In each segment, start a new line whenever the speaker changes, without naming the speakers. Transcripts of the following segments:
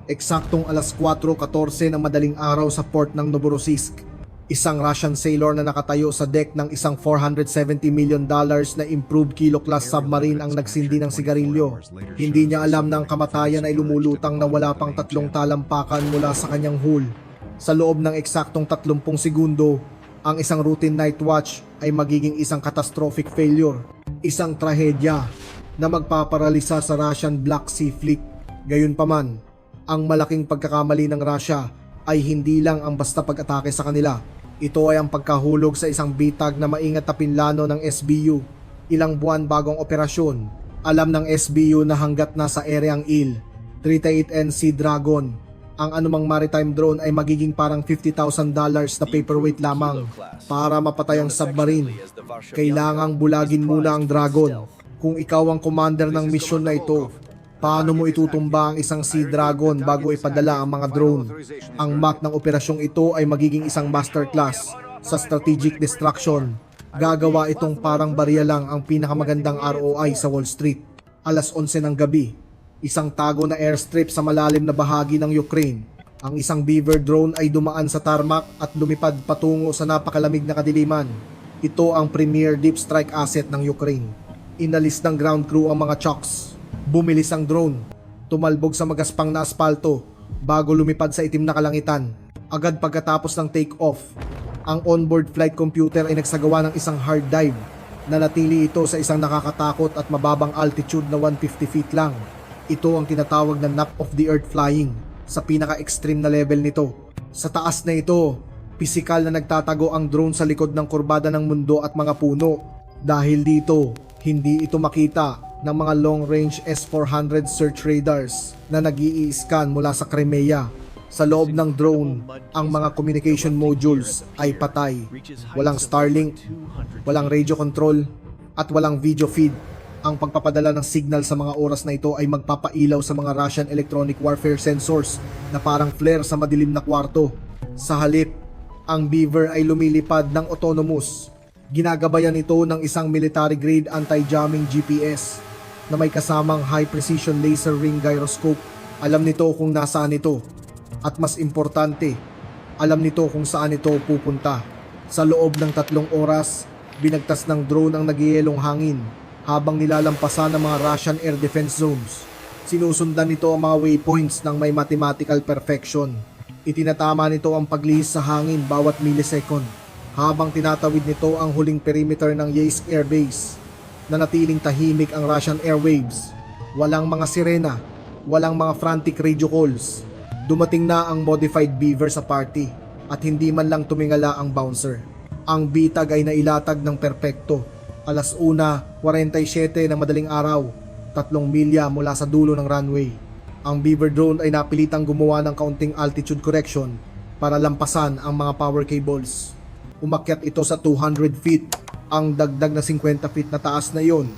eksaktong alas 4:14 ng madaling araw sa port ng Novorossiysk. Isang Russian sailor na nakatayo sa deck ng isang $470 million na improved kilo-class submarine ang nagsindi ng sigarilyo. Hindi niya alam na ang kamatayan ay lumulutang na wala pang 3 talampakan mula sa kanyang hull. Sa loob ng eksaktong 30 segundo, ang isang routine night watch ay magiging isang catastrophic failure. Isang trahedya na magpaparalisa sa Russian Black Sea Fleet. Gayunpaman, ang malaking pagkakamali ng Russia ay hindi lang ang basta pag-atake sa kanila. Ito ay ang pagkahulog sa isang bitag na maingat na pinlano ng SBU. Ilang buwan bagong operasyon, alam ng SBU na hanggat nasa area ang Il-38N Sea Dragon, ang anumang maritime drone ay magiging parang $50,000 na paperweight lamang. Para mapatay ang submarine, kailangang bulagin muna ang Dragon. Kung ikaw ang commander ng misyon na ito, paano mo itutumba ang isang Sea Dragon bago ipadala ang mga drone? Ang map ng operasyong ito ay magiging isang masterclass sa strategic destruction. Gagawa itong parang barya lang ang pinakamagandang ROI sa Wall Street. Alas 11 ng gabi, isang tago na airstrip sa malalim na bahagi ng Ukraine. Ang isang Beaver drone ay dumaan sa tarmac at lumipad patungo sa napakalamig na kadiliman. Ito ang premier deep strike asset ng Ukraine. Inalis ng ground crew ang mga chocks. Bumilis ang drone, tumalbog sa magaspang na aspalto bago lumipad sa itim na kalangitan. Agad pagkatapos ng take-off, ang onboard flight computer ay nagsagawa ng isang hard dive. Nanatili ito sa isang nakakatakot at mababang altitude na 150 feet lang. Ito ang tinatawag na nap of the earth flying sa pinaka-extreme na level nito. Sa taas na ito, pisikal na nagtatago ang drone sa likod ng kurbada ng mundo at mga puno. Dahil dito, hindi ito makita ng mga long-range S-400 search radars na nag-i-scan mula sa Crimea. Sa loob ng drone, ang mga communication modules ay patay. Walang Starlink, walang radio control, at walang video feed. Ang pagpapadala ng signal sa mga oras na ito ay magpapailaw sa mga Russian electronic warfare sensors na parang flare sa madilim na kwarto. Sa halip, ang Beaver ay lumilipad ng autonomous. Ginagabayan ito ng isang military-grade anti-jamming GPS na may kasamang high-precision laser ring gyroscope. Alam nito kung nasaan ito. At mas importante, alam nito kung saan ito pupunta. Sa loob ng 3 oras, binagtas ng drone ang nagyayelong hangin habang nilalampasan ng mga Russian air defense zones. Sinusundan nito ang mga waypoints ng may mathematical perfection. Itinatama nito ang paglihis sa hangin bawat millisecond habang tinatawid nito ang huling perimeter ng Yeysk Air Base. Nanatiling tahimik ang Russian airwaves. Walang mga sirena, walang mga frantic radio calls. Dumating na ang modified Beaver sa party at hindi man lang tumingala ang bouncer. Ang bitag ay nailatag ng perpekto. Alas 1:47 ng madaling araw, 3 milya mula sa dulo ng runway. Ang Beaver drone ay napilitang gumawa ng kaunting altitude correction para lampasan ang mga power cables. Umakyat ito sa 200 feet. Ang dagdag na 50 feet na taas na iyon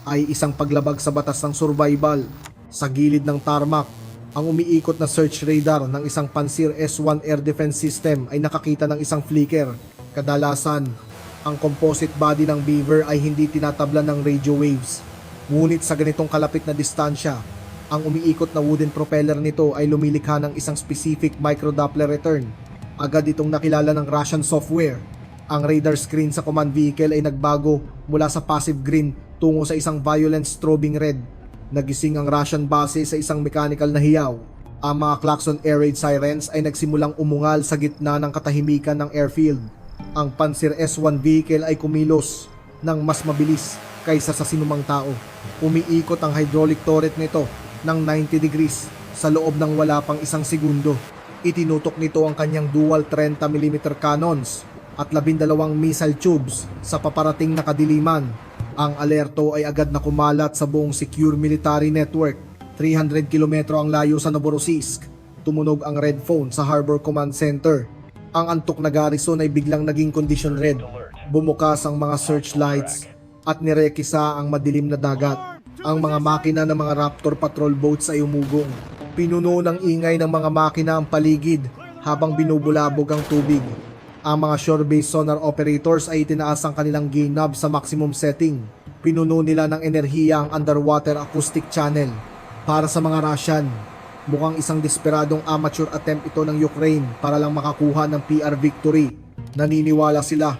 ay isang paglabag sa batas ng survival. Sa gilid ng tarmac, ang umiikot na search radar ng isang Pansir S-1 air defense system ay nakakita ng isang flicker. Kadalasan, ang composite body ng Beaver ay hindi tinatablan ng radio waves. Ngunit sa ganitong kalapit na distansya, ang umiikot na wooden propeller nito ay lumilikha ng isang specific micro-Doppler return. Agad itong nakilala ng Russian software. Ang radar screen sa command vehicle ay nagbago mula sa passive green tungo sa isang violent strobing red. Nagising ang Russian base sa isang mechanical na hiyaw. Ang mga klaxon air raid sirens ay nagsimulang umungal sa gitna ng katahimikan ng airfield. Ang Pansir S-1 vehicle ay kumilos ng mas mabilis kaysa sa sinumang tao. Umiikot ang hydraulic turret nito ng 90 degrees sa loob ng wala pang 1 segundo. Itinutok nito ang kanyang dual 30mm cannons at 12 missile tubes sa paparating na kadiliman. Ang alerto ay agad na kumalat sa buong secure military network. 300 kilometro ang layo sa Novorossiysk. Tumunog ang red phone sa Harbor Command Center. Ang antok na garrison ay biglang naging condition red. Bumukas ang mga searchlights at nirekisa ang madilim na dagat. Ang mga makina ng mga Raptor patrol boats ay umugong. Pinuno ng ingay ng mga makina ang paligid habang binubulabog ang tubig. Ang mga shore-based sonar operators ay itinaas ang kanilang gain knob sa maximum setting. Pinuno nila ng enerhiya ang underwater acoustic channel. Para sa mga Russian, Mukhang isang desperadong amateur attempt ito ng Ukraine para lang makakuha ng PR victory. Naniniwala sila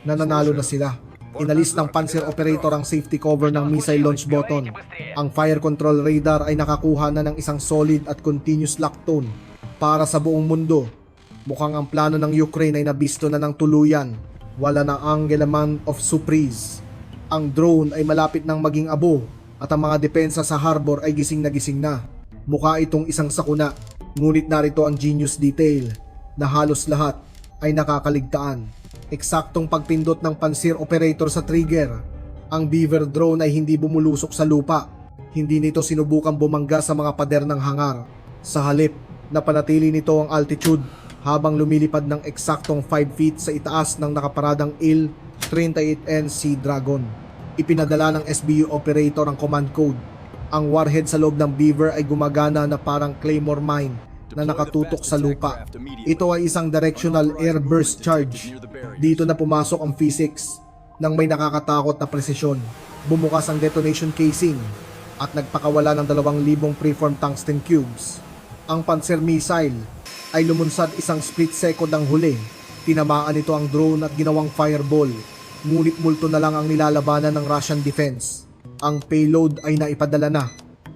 na nanalo na sila. Inalis ng Panzer operator ang safety cover ng missile launch button. Ang fire control radar ay nakakuha na ng isang solid at continuous lock tone. Para sa buong mundo, mukhang ang plano ng Ukraine ay nabisto na ng tuluyan. Wala na ang element of surprise. Ang drone ay malapit nang maging abo at ang mga depensa sa harbor ay gising na. Mukha itong isang sakuna, ngunit narito ang genius detail na halos lahat ay nakakaligtaan. Eksaktong pagpindot ng Panzer operator sa trigger, ang Beaver drone ay hindi bumulusok sa lupa. Hindi nito sinubukang bumangga sa mga pader ng hangar. Sa halip, napanatili nito ang altitude habang lumilipad ng eksaktong 5 feet sa itaas ng nakaparadang Il-38N Sea Dragon. Ipinadala ng SBU operator ang command code. Ang warhead sa loob ng Beaver ay gumagana na parang claymore mine na nakatutok sa lupa. Ito ay isang directional air burst charge. Dito na pumasok ang physics ng may nakakatakot na presisyon. Bumukas ang detonation casing at nagpakawala ng 2,000 preformed tungsten cubes. Ang Panzer missile ay lumunsad isang split second ang huli. Tinamaan ito ang drone at ginawang fireball. Ngunit multo na lang ang nilalabanan ng Russian defense. Ang payload ay naipadala na.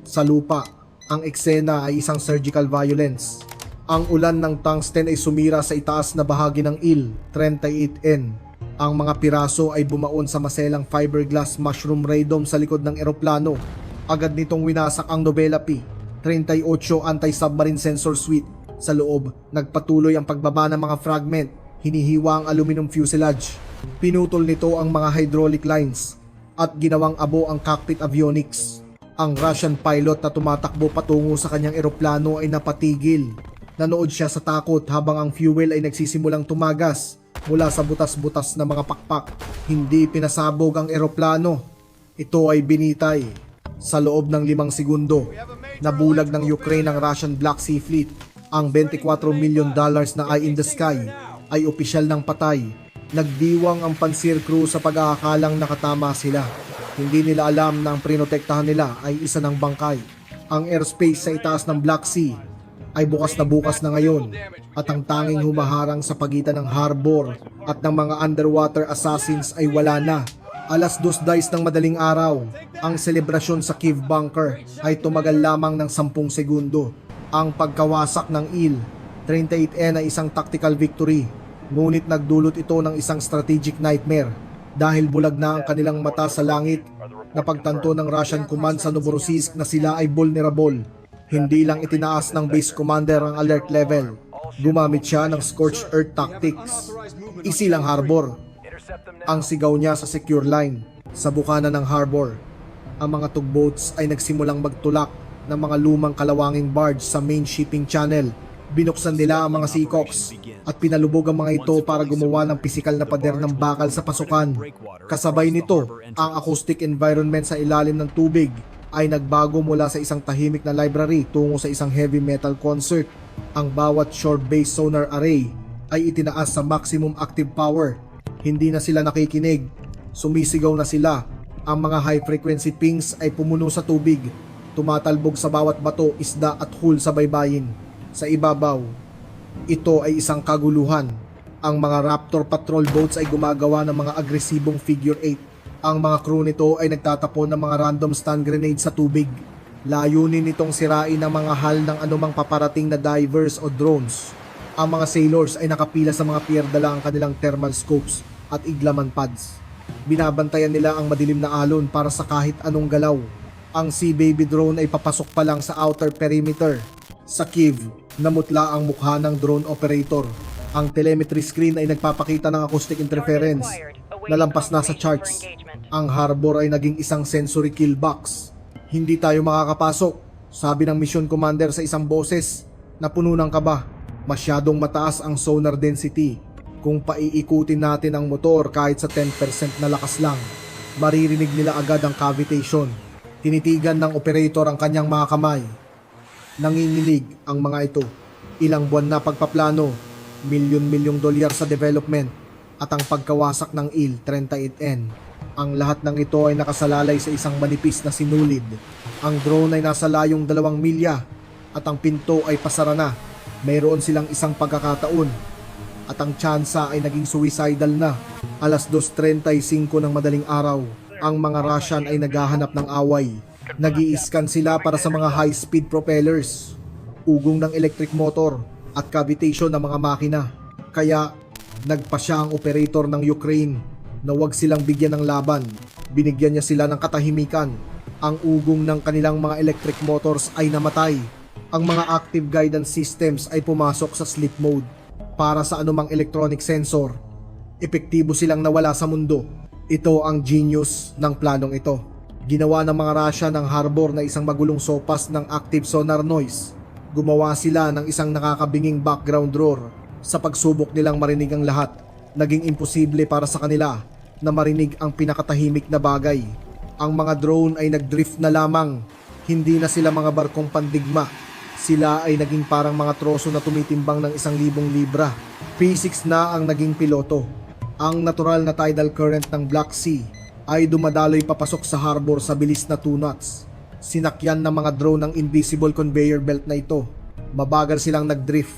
Sa lupa, ang eksena ay isang surgical violence. Ang ulan ng tungsten ay sumira sa itaas na bahagi ng Il-38N. Ang mga piraso ay bumaon sa maselang fiberglass mushroom radome sa likod ng eroplano. Agad nitong winasak ang Novella P-38 anti-submarine sensor suite. Sa loob, nagpatuloy ang pagbaba ng mga fragment. Hinihiwa ang aluminum fuselage. Pinutol nito ang mga hydraulic lines at ginawang abo ang cockpit avionics. Ang Russian pilot na tumatakbo patungo sa kanyang eroplano ay napatigil. Nanood siya sa takot habang ang fuel ay nagsisimulang tumagas mula sa butas-butas na mga pakpak. Hindi pinasabog ang eroplano. Ito ay binitay. Sa loob ng 5 segundo, nabulag ng Ukraine ang Russian Black Sea Fleet. Ang $24 million na Eye in the Sky ay opisyal ng patay. Nagdiwang ang Panzer crew sa pag-aakalang nakatama sila. Hindi nila alam na ang prinotektahan nila ay isa ng bangkay. Ang airspace sa itaas ng Black Sea ay bukas na ngayon at ang tanging humaharang sa pagitan ng harbor at ng mga underwater assassins ay wala na. 2:00 ng madaling araw, ang selebrasyon sa Kiev bunker ay tumagal lamang ng 10 segundo. Ang pagkawasak ng Il-38N ay isang tactical victory. Ngunit nagdulot ito ng isang strategic nightmare dahil bulag na ang kanilang mata sa langit na pagtanto ng Russian command sa Novorossiysk na sila ay vulnerable. Hindi lang itinaas ng base commander ang alert level. Gumamit siya ng scorched earth tactics. Isilang harbor. Ang sigaw niya sa secure line. Sa bukana ng harbor, ang mga tugboats ay nagsimulang magtulak ng mga lumang kalawanging barge sa main shipping channel. Binuksan nila ang mga seacocks at pinalubog ang mga ito para gumawa ng pisikal na pader ng bakal sa pasukan. Kasabay nito, ang acoustic environment sa ilalim ng tubig ay nagbago mula sa isang tahimik na library tungo sa isang heavy metal concert. Ang bawat shore-based sonar array ay itinaas sa maximum active power. Hindi na sila nakikinig. Sumisigaw na sila. Ang mga high-frequency pings ay pumuno sa tubig. Tumatalbog sa bawat bato, isda at hul sa baybayin. Sa ibabaw, ito ay isang kaguluhan. Ang mga Raptor patrol boats ay gumagawa ng mga agresibong figure 8. Ang mga crew nito ay nagtatapon ng mga random stun grenades sa tubig. Layunin nitong sirain ang mga hull ng anumang paparating na divers o drones. Ang mga sailors ay nakapila sa mga pier dala ang kanilang thermal scopes at iglaman pads. Binabantayan nila ang madilim na alon para sa kahit anong galaw. Ang Sea Baby drone ay papasok pa lang sa outer perimeter. Sa Kiev, namutla ang mukha ng drone operator. Ang telemetry screen ay nagpapakita ng acoustic interference na lampas na sa charts. Ang harbor ay naging isang sensory kill box. Hindi tayo makakapasok, sabi ng mission commander sa isang boses na puno ng kaba. Masyadong mataas ang sonar density. Kung paiikutin natin ang motor kahit sa 10% na lakas lang, maririnig nila agad ang cavitation. Tinitigan ng operator ang kanyang mga kamay. Nanginginig ang mga ito. Ilang buwan na pagpaplano, milyon-milyong dolyar sa development, at ang pagkawasak ng Il-38N. Ang lahat ng ito ay nakasalalay sa isang manipis na sinulid. Ang drone ay nasa layong 2 milya at ang pinto ay pasara na. Mayroon silang isang pagkakataon at ang tsansa ay naging suicidal na. Alas 2:35 ng madaling araw, ang mga Russian ay naghahanap ng away. Nag-i-scan sila para sa mga high-speed propellers, ugong ng electric motor at cavitation ng mga makina. Kaya nagpasya ang operator ng Ukraine na huwag silang bigyan ng laban. Binigyan niya sila ng katahimikan. Ang ugong ng kanilang mga electric motors ay namatay. Ang mga active guidance systems ay pumasok sa sleep mode. Para sa anumang electronic sensor, epektibo silang nawala sa mundo. Ito ang genius ng planong ito. Ginawa ng mga Russia ng harbor na isang magulong sopas ng active sonar noise. Gumawa sila ng isang nakakabinging background roar. Sa pagsubok nilang marinig ang lahat, naging imposible para sa kanila na marinig ang pinakatahimik na bagay. Ang mga drone ay nagdrift na lamang. Hindi na sila mga barkong pandigma. Sila ay naging parang mga troso na tumitimbang ng 1,000 libra. P6 na ang naging piloto. Ang natural na tidal current ng Black Sea ay dumadaloy papasok sa harbor sa bilis na 2 knots. Sinakyan ng mga drone ng invisible conveyor belt na ito. Mabagal silang nagdrift,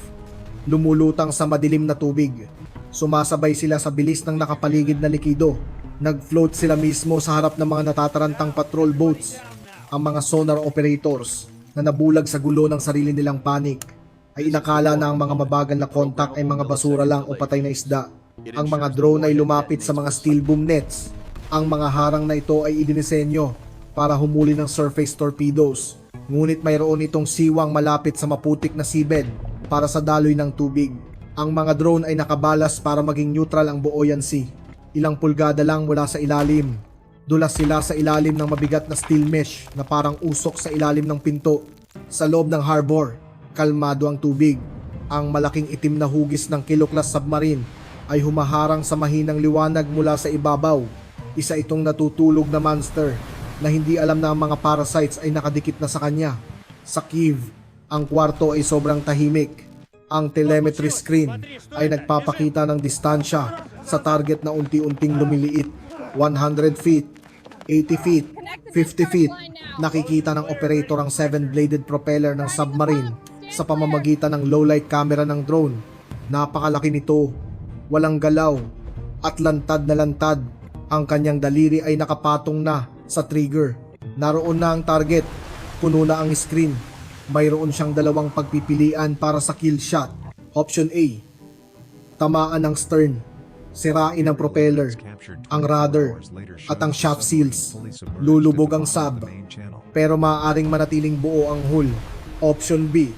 lumulutang sa madilim na tubig. Sumasabay sila sa bilis ng nakapaligid na likido. Nag-float sila mismo sa harap ng mga natatarantang patrol boats. Ang mga sonar operators na nabulag sa gulo ng sarili nilang panik ay inakala na ang mga mabagal na kontak ay mga basura lang o patay na isda. Ang mga drone ay lumapit sa mga steel boom nets. Ang mga harang na ito ay idinisenyo para humuli ng surface torpedoes. Ngunit mayroon itong siwang malapit sa maputik na seabed para sa daloy ng tubig. Ang mga drone ay nakabalas para maging neutral ang buoyancy. Ilang pulgada lang mula sa ilalim. Dulas sila sa ilalim ng mabigat na steel mesh na parang usok sa ilalim ng pinto. Sa loob ng harbor, kalmado ang tubig. Ang malaking itim na hugis ng kilo-class submarine ay humaharang sa mahinang liwanag mula sa ibabaw. Isa itong natutulog na monster na hindi alam na ang mga parasites ay nakadikit na sa kanya. Sa Kyiv, ang kwarto ay sobrang tahimik. Ang telemetry screen ay nagpapakita ng distansya sa target na unti-unting lumiliit. 100 feet, 80 feet, 50 feet. Nakikita ng operator ang 7-bladed propeller ng submarine sa pamamagitan ng low-light camera ng drone. Napakalaki nito, walang galaw at lantad na lantad. Ang kanyang daliri ay nakapatong na sa trigger. Naroon na ang target. Puno na ang screen. Mayroon siyang dalawang pagpipilian para sa kill shot. Option A, tamaan ang stern, sirain ang propeller, ang rudder, at ang shaft seals. Lulubog ang sub, pero maaaring manatiling buo ang hull. Option B,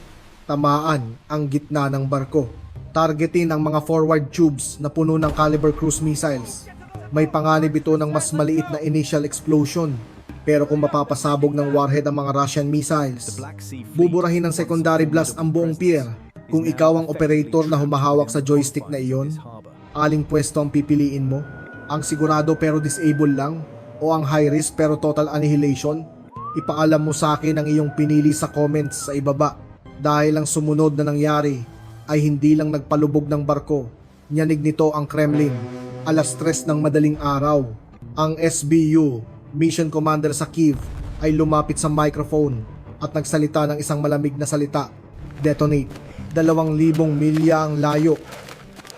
tamaan ang gitna ng barko. Targetin ang mga forward tubes na puno ng caliber cruise missiles. May panganib ito ng mas maliit na initial explosion, pero kung mapapasabog ng warhead ang mga Russian missiles, buburahin ng secondary blast ang buong pier. Kung ikaw ang operator na humahawak sa joystick na iyon, aling pwesto ang pipiliin mo? Ang sigurado pero disable lang? O ang high risk pero total annihilation? Ipaalam mo sa akin ang iyong pinili sa comments sa ibaba. Dahil ang sumunod na nangyari ay hindi lang nagpalubog ng barko, nyanig nito ang Kremlin. Alas 3 ng madaling araw, ang SBU, Mission Commander sa Kyiv, ay lumapit sa microphone at nagsalita ng isang malamig na salita. Detonate. 2,000 milya ang layo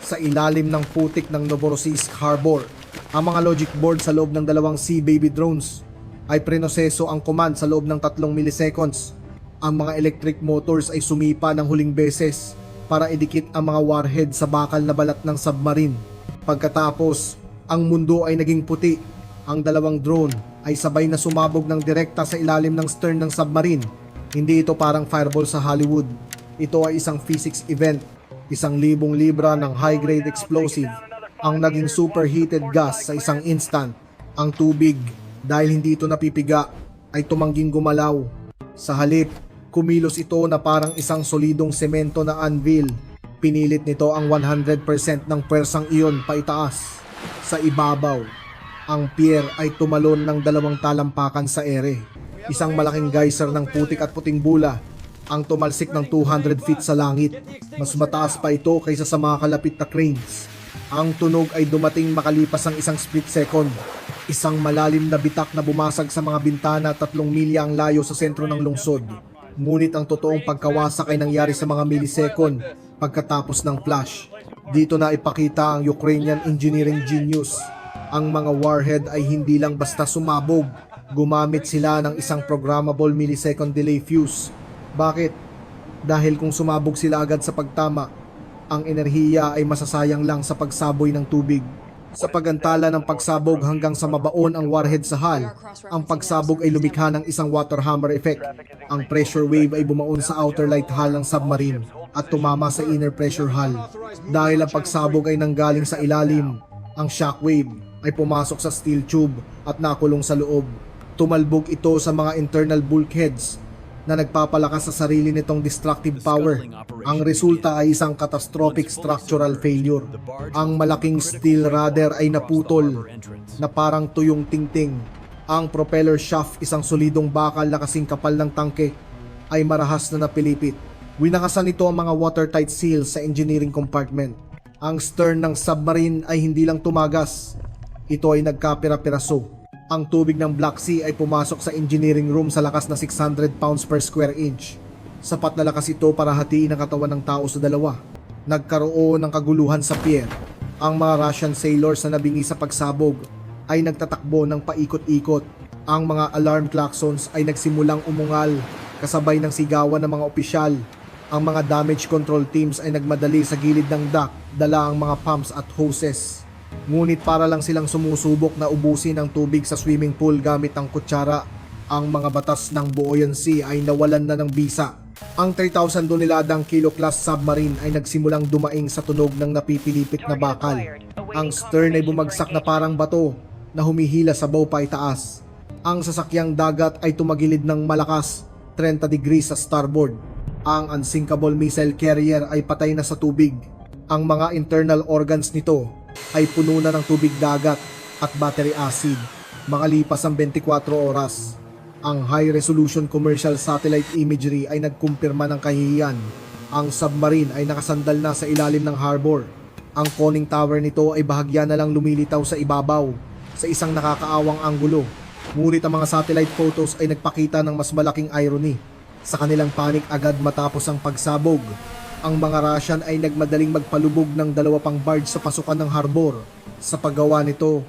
sa ilalim ng putik ng Novorossiysk Harbor. Ang mga logic board sa loob ng 2 Sea Baby drones ay prinoseso ang command sa loob ng 3 milliseconds. Ang mga electric motors ay sumipa ng huling beses para idikit ang mga warhead sa bakal na balat ng submarine. Pagkatapos, ang mundo ay naging puti. Ang 2 drone ay sabay na sumabog ng direkta sa ilalim ng stern ng submarine. Hindi ito parang fireball sa Hollywood. Ito ay isang physics event. 1,000 libra ng high-grade explosive ang naging superheated gas sa isang instant. Ang tubig, dahil hindi ito napipiga, ay tumangging gumalaw. Sa halip, kumilos ito na parang isang solidong semento na anvil. Pinilit nito ang 100% ng pwersang iyon paitaas. Sa ibabaw, ang pier ay tumalon ng 2 talampakan sa ere. Isang malaking geyser ng putik at puting bula ang tumalsik ng 200 feet sa langit. Mas mataas pa ito kaysa sa mga kalapit na cranes. Ang tunog ay dumating makalipas ang isang split second. Isang malalim na bitak na bumasag sa mga bintana 3 milya ang layo sa sentro ng lungsod. Ngunit ang totoong pagkawasak ay nangyari sa mga millisecond pagkatapos ng flash. Dito na ipakita ang Ukrainian engineering genius. Ang mga warhead ay hindi lang basta sumabog. Gumamit sila ng isang programmable millisecond delay fuse. Bakit? Dahil kung sumabog sila agad sa pagtama, ang enerhiya ay masasayang lang sa pagsaboy ng tubig. Sa pagantala ng pagsabog hanggang sa mabaon ang warhead sa hull, ang pagsabog ay lumikha ng isang water hammer effect. Ang pressure wave ay bumaon sa outer light hull ng submarine at tumama sa inner pressure hull. Dahil ang pagsabog ay nanggaling sa ilalim, ang shockwave ay pumasok sa steel tube at nakulong sa loob. Tumalbog ito sa mga internal bulkheads na nagpapalakas sa sarili nitong destructive power. Ang resulta ay isang catastrophic structural failure. Ang malaking steel rudder ay naputol na parang tuyong tingting. Ang propeller shaft, isang solidong bakal na kasing kapal ng tangke, ay marahas na napilipit. Winakasan nito ang mga watertight seals sa engineering compartment. Ang stern ng submarine ay hindi lang tumagas, ito ay nagkapira-piraso. Ang tubig ng Black Sea ay pumasok sa engineering room sa lakas na 600 pounds per square inch. Sapat na lakas ito para hatiin ang katawan ng tao sa dalawa. Nagkaroon ng kaguluhan sa pier. Ang mga Russian sailors na nabingi sa pagsabog ay nagtatakbo ng paikot-ikot. Ang mga alarm klaxons ay nagsimulang umungal kasabay ng sigawan ng mga opisyal. Ang mga damage control teams ay nagmadali sa gilid ng dock, dala ang mga pumps at hoses. Ngunit para lang silang sumusubok na ubusin ang tubig sa swimming pool gamit ang kutsara, ang mga batas ng buoyancy ay nawalan na ng bisa. Ang 3,000 toneladang kilo-class submarine ay nagsimulang dumaing sa tunog ng napipilipit na bakal. Ang stern ay bumagsak na parang bato na humihila sa bow pa itaas. Ang sasakyang dagat ay tumagilid ng malakas, 30 degrees sa starboard. Ang unsinkable missile carrier ay patay na sa tubig. Ang mga internal organs nito ay puno na ng tubig dagat at battery acid. Makalipas ang 24 oras, ang high-resolution commercial satellite imagery ay nagkumpirma ng kahihiyan. Ang submarine ay nakasandal na sa ilalim ng harbor. Ang conning tower nito ay bahagya na lang lumilitaw sa ibabaw sa isang nakakaawang anggulo. Ngunit ang mga satellite photos ay nagpakita ng mas malaking irony. Sa kanilang panic agad matapos ang pagsabog, ang mga Russian ay nagmadaling magpalubog ng 2 pang barge sa pasukan ng harbor. Sa paggawa nito,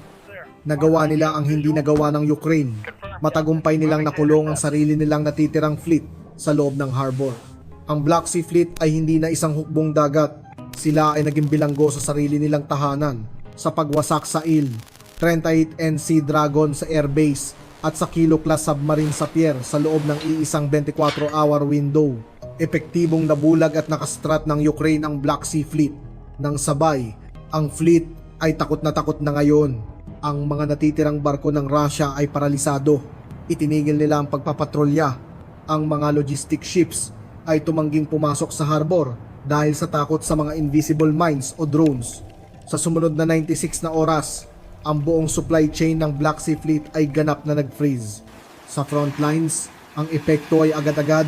nagawa nila ang hindi nagawa ng Ukraine. Matagumpay nilang nakulong ang sarili nilang natitirang fleet sa loob ng harbor. Ang Black Sea Fleet ay hindi na isang hukbong dagat. Sila ay naging bilanggo sa sarili nilang tahanan sa pagwasak sa IL, 38 NC Dragon sa airbase at sa kilo-class submarine sa pier sa loob ng iisang 24-hour window. Epektibong nabulag at nakastrat ng Ukraine ang Black Sea Fleet. Nang sabay, ang fleet ay takot na ngayon. Ang mga natitirang barko ng Russia ay paralisado. Itinigil nila ang pagpapatrolya. Ang mga logistic ships ay tumangging pumasok sa harbor dahil sa takot sa mga invisible mines o drones. Sa sumunod na 96 na oras, ang buong supply chain ng Black Sea Fleet ay ganap na nag-freeze. Sa front lines, ang epekto ay agad-agad.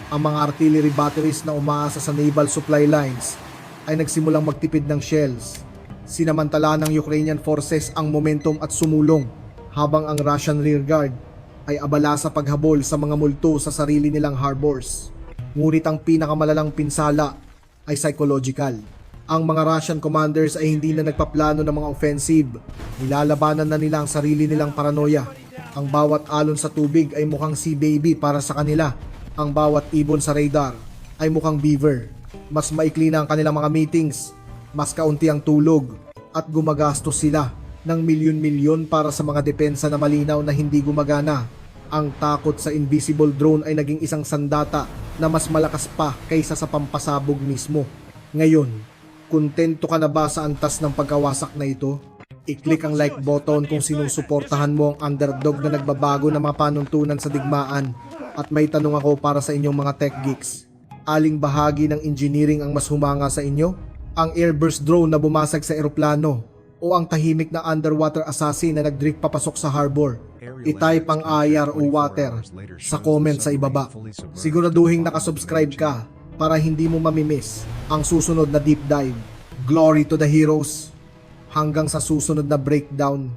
Ang mga artillery batteries na umaasa sa naval supply lines ay nagsimulang magtipid ng shells. Sinamantala ng Ukrainian forces ang momentum at sumulong, habang ang Russian rearguard ay abala sa paghabol sa mga multo sa sarili nilang harbors. Ngunit ang pinakamalalang pinsala ay psychological. Ang mga Russian commanders ay hindi na nagpaplano ng mga offensive. Nilalabanan na nila ang sarili nilang paranoia. Ang bawat alon sa tubig ay mukhang sea baby para sa kanila. Ang bawat ibon sa radar ay mukhang beaver. Mas maikli na ang kanilang mga meetings, mas kaunti ang tulog, at gumagastos sila ng milyon-milyon para sa mga depensa na malinaw na hindi gumagana. Ang takot sa invisible drone ay naging isang sandata na mas malakas pa kaysa sa pampasabog mismo. Ngayon, kontento ka na ba sa antas ng pagkawasak na ito? I-click ang like button kung sinusuportahan mo ang underdog na nagbabago ng mga panuntunan sa digmaan. At may tanong ako para sa inyong mga tech geeks. Aling bahagi ng engineering ang mas humanga sa inyo? Ang airburst drone na bumasag sa eroplano o ang tahimik na underwater assassin na nag-drift papasok sa harbor? I-type ang IR o water sa comment sa ibaba. Siguraduhin nakasubscribe ka para hindi mo mamimiss ang susunod na deep dive. Glory to the heroes! Hanggang sa susunod na breakdown.